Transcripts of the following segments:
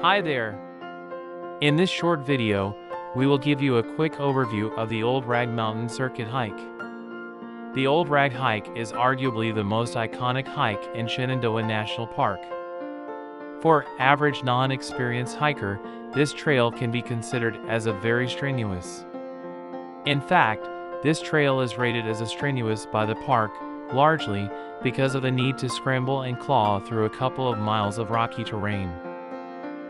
Hi there! In this short video, we will give you a quick overview of the Old Rag Mountain Circuit hike. The Old Rag hike is arguably the most iconic hike in Shenandoah National Park. For average non-experienced hiker, this trail can be considered as a very strenuous. In fact, this trail is rated as a strenuous by the park, largely because of the need to scramble and claw through a couple of miles of rocky terrain.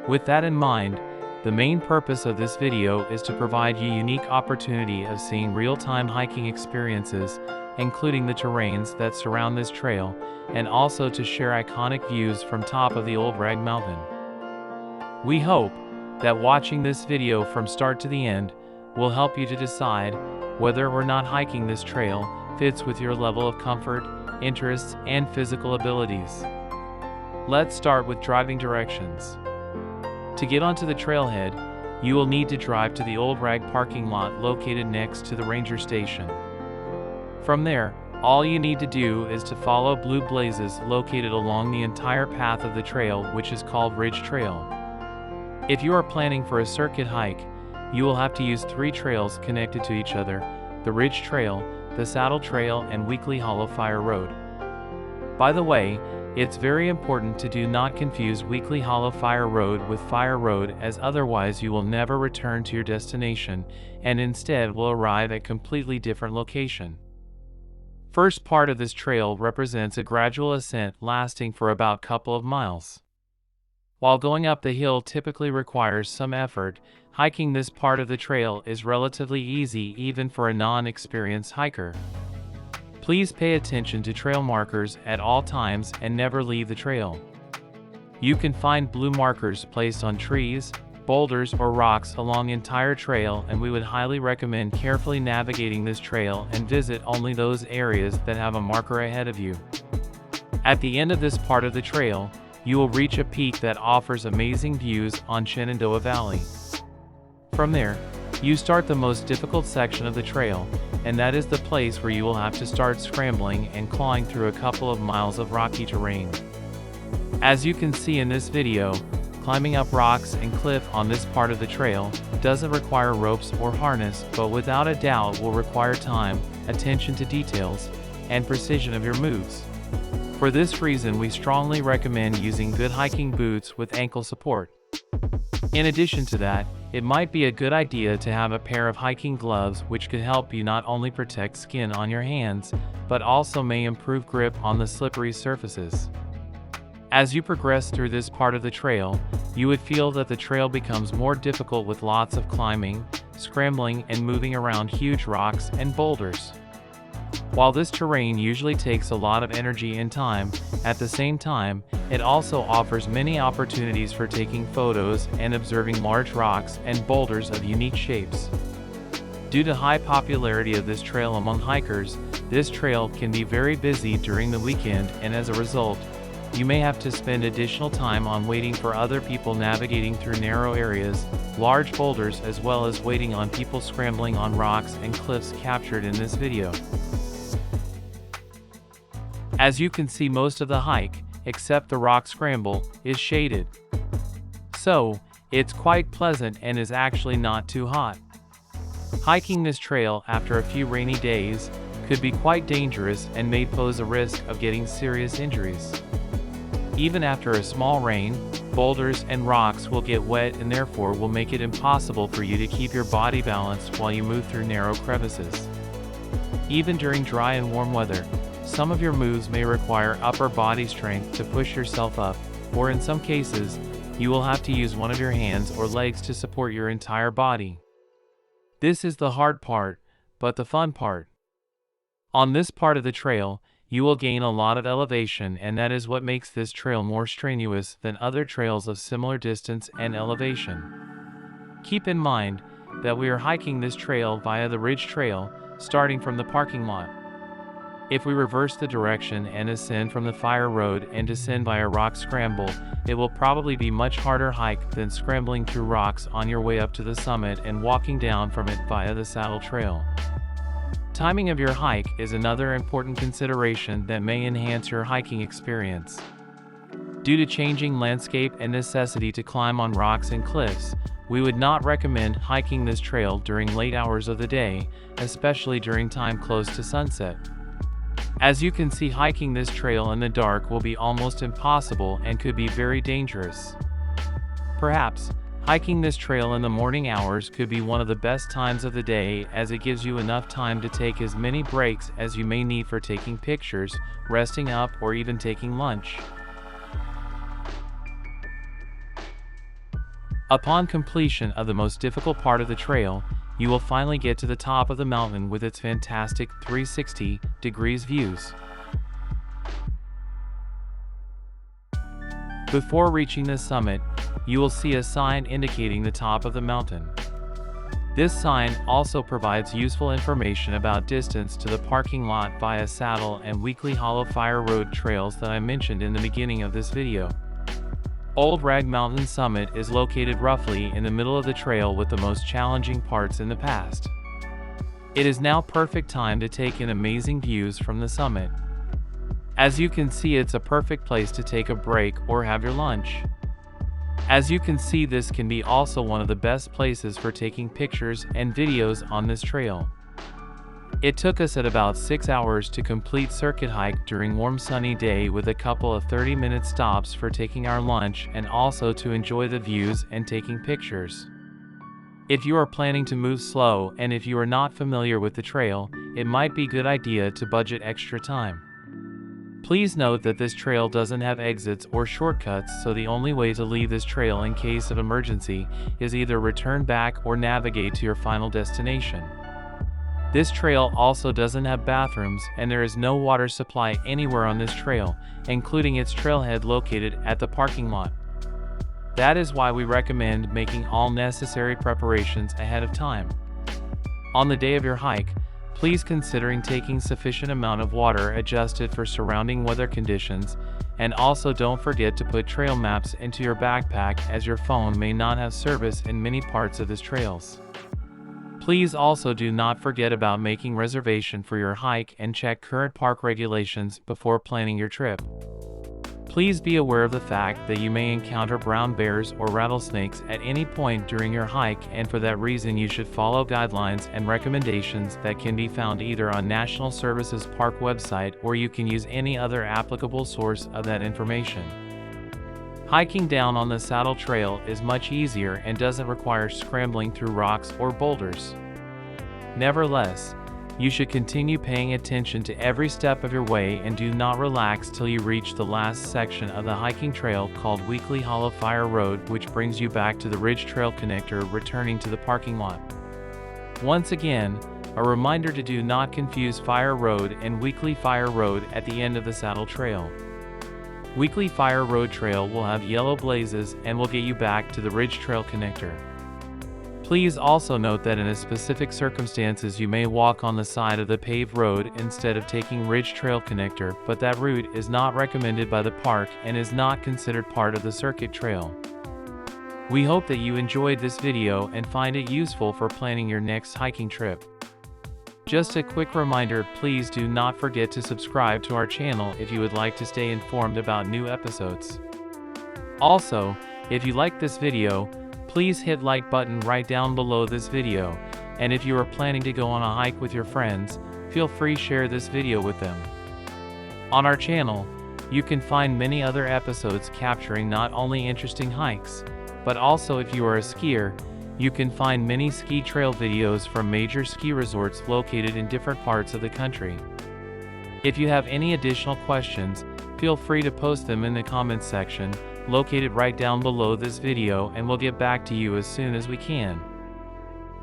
With that in mind, the main purpose of this video is to provide you a unique opportunity of seeing real-time hiking experiences, including the terrains that surround this trail, and also to share iconic views from top of the Old Rag Mountain. We hope that watching this video from start to the end will help you to decide whether or not hiking this trail fits with your level of comfort, interests, and physical abilities. Let's start with driving directions. To get onto the trailhead, you will need to drive to the Old Rag parking lot located next to the ranger station. From there, all you need to do is to follow blue blazes located along the entire path of the trail, which is called Ridge Trail. If you are planning for a circuit hike, you will have to use 3 trails connected to each other: the Ridge Trail, the Saddle Trail, and Weakley Hollow Fire Road. By the way, it's very important to do not confuse Weakley Hollow Fire Road with Fire Road, as otherwise you will never return to your destination and instead will arrive at a completely different location. First part of this trail represents a gradual ascent lasting for about a couple of miles. While going up the hill typically requires some effort, hiking this part of the trail is relatively easy even for a non-experienced hiker. Please pay attention to trail markers at all times and never leave the trail. You can find blue markers placed on trees, boulders, or rocks along the entire trail, and we would highly recommend carefully navigating this trail and visit only those areas that have a marker ahead of you. At the end of this part of the trail, you will reach a peak that offers amazing views on Shenandoah Valley. From there, you start the most difficult section of the trail, and that is the place where you will have to start scrambling and clawing through a couple of miles of rocky terrain. As you can see in this video, climbing up rocks and cliff on this part of the trail doesn't require ropes or harness, but without a doubt will require time, attention to details, and precision of your moves. For this reason, we strongly recommend using good hiking boots with ankle support. In addition to that, it might be a good idea to have a pair of hiking gloves, which could help you not only protect skin on your hands, but also may improve grip on the slippery surfaces. As you progress through this part of the trail, you would feel that the trail becomes more difficult with lots of climbing, scrambling, and moving around huge rocks and boulders. While this terrain usually takes a lot of energy and time, at the same time, it also offers many opportunities for taking photos and observing large rocks and boulders of unique shapes. Due to high popularity of this trail among hikers, this trail can be very busy during the weekend, and as a result, you may have to spend additional time on waiting for other people navigating through narrow areas, large boulders, as well as waiting on people scrambling on rocks and cliffs captured in this video. As you can see, most of the hike, except the rock scramble, is shaded. So, it's quite pleasant and is actually not too hot. Hiking this trail after a few rainy days could be quite dangerous and may pose a risk of getting serious injuries. Even after a small rain, boulders and rocks will get wet and therefore will make it impossible for you to keep your body balanced while you move through narrow crevices. Even during dry and warm weather, some of your moves may require upper body strength to push yourself up, or in some cases, you will have to use one of your hands or legs to support your entire body. This is the hard part, but the fun part. On this part of the trail, you will gain a lot of elevation, and that is what makes this trail more strenuous than other trails of similar distance and elevation. Keep in mind that we are hiking this trail via the Ridge Trail, starting from the parking lot. If we reverse the direction and ascend from the Fire Road and descend by a rock scramble, it will probably be much harder hike than scrambling through rocks on your way up to the summit and walking down from it via the Saddle Trail. Timing of your hike is another important consideration that may enhance your hiking experience. Due to changing landscape and necessity to climb on rocks and cliffs, we would not recommend hiking this trail during late hours of the day, especially during time close to sunset. As you can see, hiking this trail in the dark will be almost impossible and could be very dangerous. Perhaps, hiking this trail in the morning hours could be one of the best times of the day, as it gives you enough time to take as many breaks as you may need for taking pictures, resting up, or even taking lunch. Upon completion of the most difficult part of the trail, you will finally get to the top of the mountain with its fantastic 360 degrees views. Before reaching the summit, you will see a sign indicating the top of the mountain. This sign also provides useful information about distance to the parking lot via Saddle and Weakley Hollow Fire Road trails that I mentioned in the beginning of this video. Old Rag Mountain Summit is located roughly in the middle of the trail with the most challenging parts in the past. It is now perfect time to take in amazing views from the summit. As you can see, it's a perfect place to take a break or have your lunch. As you can see, this can be also one of the best places for taking pictures and videos on this trail. It took us at about 6 hours to complete circuit hike during warm sunny day, with a couple of 30-minute stops for taking our lunch and also to enjoy the views and taking pictures. If you are planning to move slow and if you are not familiar with the trail, it might be a good idea to budget extra time. Please note that this trail doesn't have exits or shortcuts, so the only way to leave this trail in case of emergency is either return back or navigate to your final destination. This trail also doesn't have bathrooms, and there is no water supply anywhere on this trail, including its trailhead located at the parking lot. That is why we recommend making all necessary preparations ahead of time. On the day of your hike, please consider taking sufficient amount of water adjusted for surrounding weather conditions, and also don't forget to put trail maps into your backpack, as your phone may not have service in many parts of these trails. Please also do not forget about making reservation for your hike and check current park regulations before planning your trip. Please be aware of the fact that you may encounter brown bears or rattlesnakes at any point during your hike, and for that reason you should follow guidelines and recommendations that can be found either on National Services Park website, or you can use any other applicable source of that information. Hiking down on the Saddle Trail is much easier and doesn't require scrambling through rocks or boulders. Nevertheless, you should continue paying attention to every step of your way and do not relax till you reach the last section of the hiking trail called Weakley Hollow Fire Road, which brings you back to the Ridge Trail connector, returning to the parking lot. Once again, a reminder to do not confuse Fire Road and Weakley Fire Road at the end of the Saddle Trail. Weakley Fire Road Trail will have yellow blazes and will get you back to the Ridge Trail connector. Please also note that in specific circumstances you may walk on the side of the paved road instead of taking Ridge Trail connector, but that route is not recommended by the park and is not considered part of the circuit trail. We hope that you enjoyed this video and find it useful for planning your next hiking trip. Just a quick reminder, please do not forget to subscribe to our channel if you would like to stay informed about new episodes. Also, if you like this video, please hit like button right down below this video, and if you are planning to go on a hike with your friends, feel free to share this video with them. On our channel, you can find many other episodes capturing not only interesting hikes, but also if you are a skier, you can find many ski trail videos from major ski resorts located in different parts of the country. If you have any additional questions, feel free to post them in the comments section, located right down below this video, and we'll get back to you as soon as we can.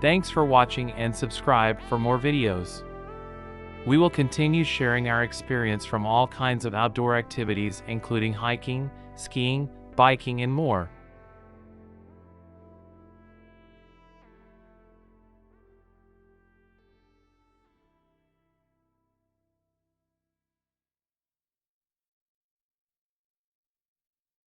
Thanks for watching and subscribe for more videos. We will continue sharing our experience from all kinds of outdoor activities, including hiking, skiing, biking, and more.